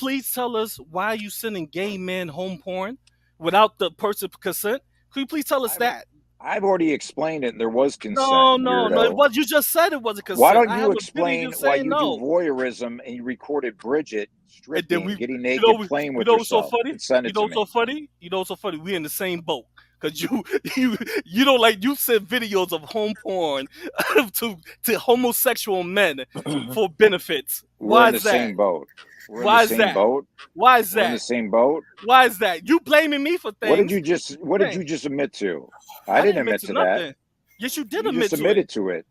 please tell us why you sending gay men home porn without the person's consent? Could you please tell us that? I've already explained it. And there was consent, No. It weirdo. was. You just said it wasn't Why consent. don't I you have a video explain you why saying you do no. voyeurism and you recorded Bridget And then stripping, getting you naked, know, playing you with know what's so herself, funny? and send You it know to what's so me? funny? You know what's so funny? We in the same boat. Cause you don't like you send videos of home porn to homosexual men for benefits. We're Why in the is that? same boat. We're in the Why is same that? boat. Why is We're in the that? same boat. Why is that? You blaming me for What did things. you just What did you Dang, just admit to? I I didn't didn't admit admit to to that. nothing. Yes, you did You just admit to it. admitted to it.